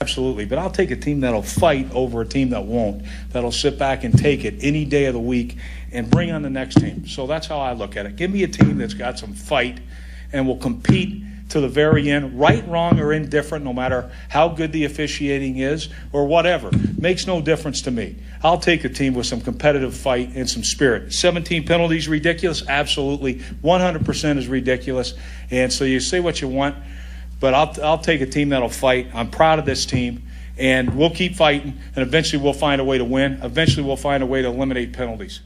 Absolutely, but I'll take a team that'll fight over a team that won't, that'll sit back and take it any day of the week and bring on the next team. So that's how I look at it. Give me a team that's got some fight and will compete to the very end, right, wrong, or indifferent, no matter how good the officiating is or whatever. Makes no difference to me. I'll take a team with some competitive fight and some spirit. 17 penalties, ridiculous? Absolutely. 100% is ridiculous. And so you say what you want, but I'll take a team that'll fight. I'm proud of this team, and we'll keep fighting, and eventually we'll find a way to win. Eventually we'll find a way to eliminate penalties.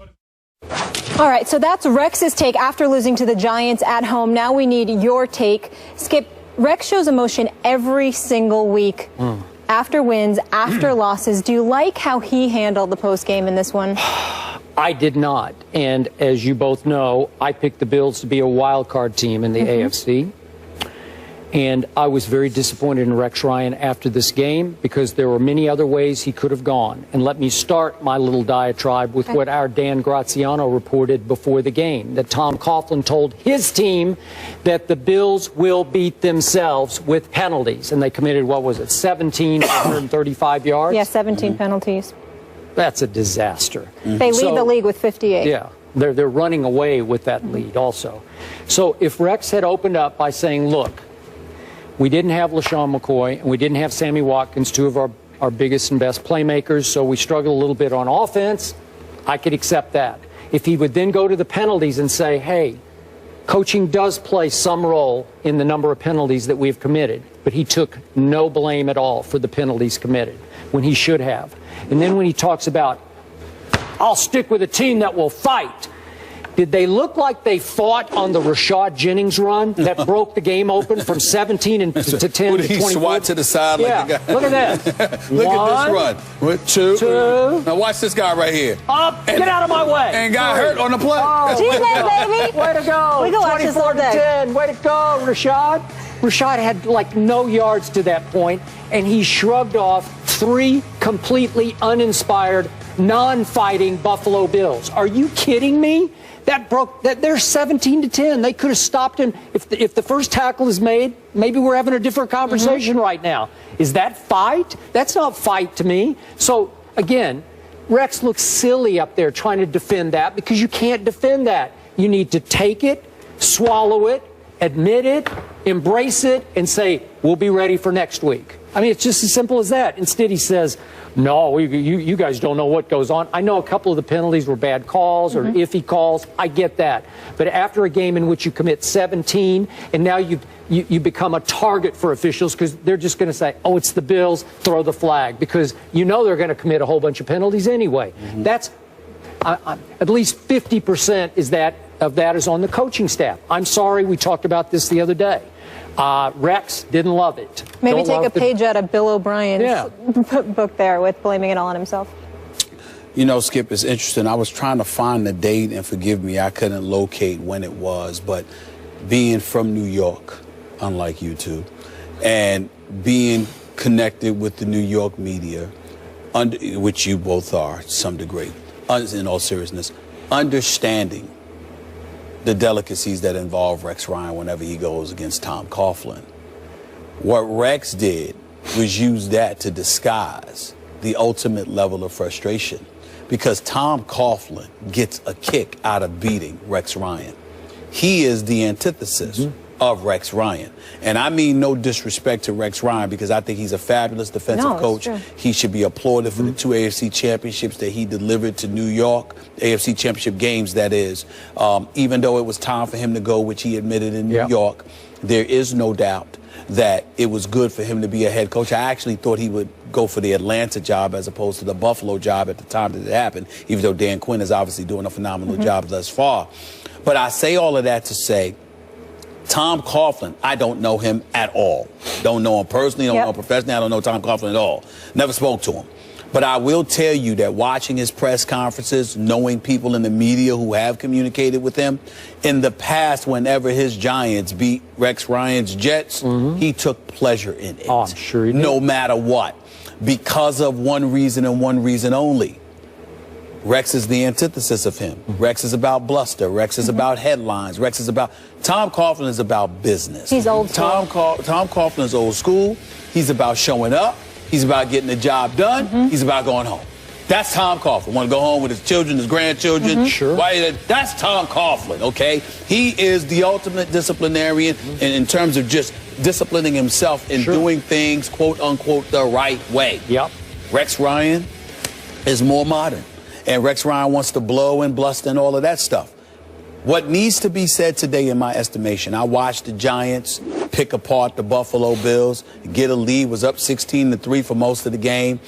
All right, so that's Rex's take after losing to the Giants at home. Now we need your take. Skip, Rex shows emotion every single week, after wins, after losses. Do you like how he handled the postgame in this one? I did not. And as you both know, I picked the Bills to be a wild card team in the AFC. And I was very disappointed in Rex Ryan after this game because there were many other ways he could have gone. And let me start my little diatribe with what our Dan Graziano reported before the game, that Tom Coughlin told his team that the Bills will beat themselves with penalties. And they committed, what was it, 17 for 135 yards? Yeah, 17 penalties. That's a disaster. They lead the league with 58. Yeah, they're running away with that lead also. So if Rex had opened up by saying, look, we didn't have LaShawn McCoy, and we didn't have Sammy Watkins, two of our biggest and best playmakers, so we struggled a little bit on offense, I could accept that. If he would then go to the penalties and say, hey, coaching does play some role in the number of penalties that we've committed, but he took no blame at all for the penalties committed when he should have. And then when he talks about, I'll stick with a team that will fight, did they look like they fought on the Rashad Jennings run that broke the game open from 17 to 10 to 24? He swat to the side like the guy. Look at that. Look at this run. Two. Now watch this guy right here. Up. Get out of my way. And got hurt on the play. baby. Way to go. We go watch this all day. 10. Way to go, Rashad. Rashad had like no yards to that point, and he shrugged off 3 completely uninspired, non-fighting Buffalo Bills. Are you kidding me? That broke. They're 17 to 10. They could have stopped him if the first tackle is made. Maybe we're having a different conversation right now. Is that fight? That's not fight to me. So again, Rex looks silly up there trying to defend that because you can't defend that. You need to take it, swallow it, admit it, embrace it, and say we'll be ready for next week. I mean, it's just as simple as that. Instead, he says, no, you guys don't know what goes on. I know a couple of the penalties were bad calls or iffy calls. I get that. But after a game in which you commit 17 and now you become a target for officials because they're just going to say, oh, it's the Bills, throw the flag, because you know they're going to commit a whole bunch of penalties anyway. That's at least 50% of that is on the coaching staff. I'm sorry, we talked about this the other day. Rex didn't love it. Maybe take a page out of Bill O'Brien's book there with blaming it all on himself. You know, Skip, it's interesting. I was trying to find the date, and forgive me, I couldn't locate when it was. But being from New York, unlike you two, and being connected with the New York media, which you both are to some degree, in all seriousness, understanding the delicacies that involve Rex Ryan whenever he goes against Tom Coughlin. What Rex did was use that to disguise the ultimate level of frustration, because Tom Coughlin gets a kick out of beating Rex Ryan. He is the antithesis of Rex Ryan. And I mean no disrespect to Rex Ryan, because I think he's a fabulous defensive coach. He should be applauded for the 2 AFC championships that he delivered to New York, AFC championship games, that is. Even though it was time for him to go, which he admitted in New York, there is no doubt that it was good for him to be a head coach. I actually thought he would go for the Atlanta job as opposed to the Buffalo job at the time that it happened, even though Dan Quinn is obviously doing a phenomenal job thus far. But I say all of that to say, Tom Coughlin, I don't know him at all. Don't know him personally, don't know him professionally. I don't know Tom Coughlin at all. Never spoke to him. But I will tell you that watching his press conferences, knowing people in the media who have communicated with him, in the past, whenever his Giants beat Rex Ryan's Jets, he took pleasure in it. Oh, I'm sure he did. No matter what. Because of one reason and one reason only. Rex is the antithesis of him. Rex is about bluster. Rex is about headlines. Rex is about... Tom Coughlin is about business. He's old school. Tom Coughlin is old school. He's about showing up. He's about getting the job done. He's about going home. That's Tom Coughlin. Want to go home with his children, his grandchildren? Sure. That's Tom Coughlin, okay? He is the ultimate disciplinarian in terms of just disciplining himself and doing things, quote unquote, the right way. Yep. Rex Ryan is more modern. And Rex Ryan wants to blow and bluster and all of that stuff. What needs to be said today, in my estimation, I watched the Giants pick apart the Buffalo Bills, get a lead, was up 16-3 for most of the game.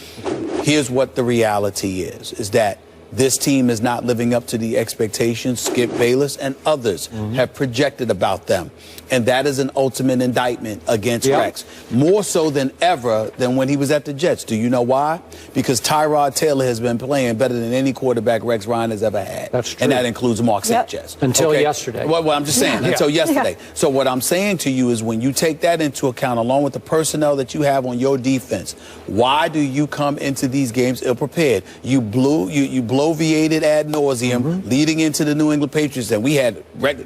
Here's what the reality is that this team is not living up to the expectations Skip Bayless and others have projected about them. And that is an ultimate indictment against Rex. More so than ever than when he was at the Jets. Do you know why? Because Tyrod Taylor has been playing better than any quarterback Rex Ryan has ever had. That's true. And that includes Mark Sanchez. Until yesterday. Well, I'm just saying, until yesterday. So what I'm saying to you is when you take that into account, along with the personnel that you have on your defense, why do you come into these games ill-prepared? You bloviated ad nauseum leading into the New England Patriots, and we had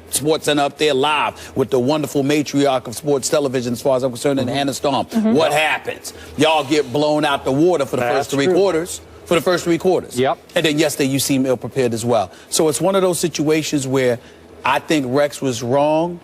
Sports Center up there live with the wonderful matriarch of sports television, as far as I'm concerned, and Hannah Storm. What happens? Y'all get blown out the water for the first three quarters. For the first 3 quarters. Yep. And then yesterday you seem ill-prepared as well. So it's one of those situations where I think Rex was wrong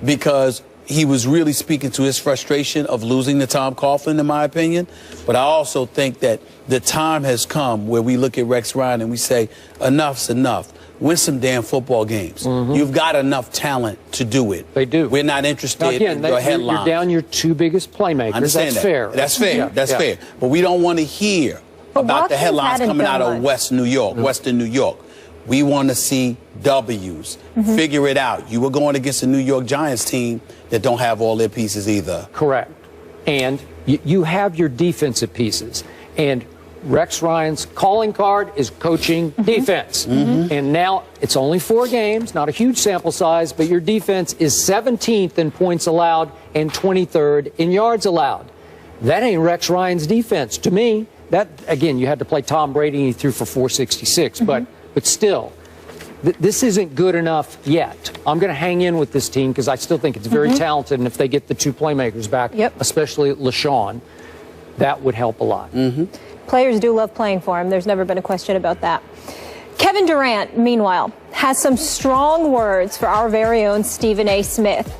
because he was really speaking to his frustration of losing to Tom Coughlin, in my opinion. But I also think that the time has come where we look at Rex Ryan and we say, enough's enough. Win some damn football games. You've got enough talent to do it. They do. We're not interested in your headlines. You're down your 2 biggest playmakers. Understand That's that. fair. That's fair. That's fair. But we don't want to hear about the headlines coming out of Western New York. We want to see W's. Figure it out. You were going against a New York Giants team that don't have all their pieces either. Correct. And you have your defensive pieces. And Rex Ryan's calling card is coaching defense. And now it's only 4 games, not a huge sample size, but your defense is 17th in points allowed and 23rd in yards allowed. That ain't Rex Ryan's defense. To me, that, again, you had to play Tom Brady and he threw for 466, but still, this isn't good enough yet. I'm going to hang in with this team because I still think it's very talented, and if they get the 2 playmakers back, especially LaShawn, that would help a lot. Players do love playing for him. There's never been a question about that. Kevin Durant, meanwhile, has some strong words for our very own Stephen A. Smith.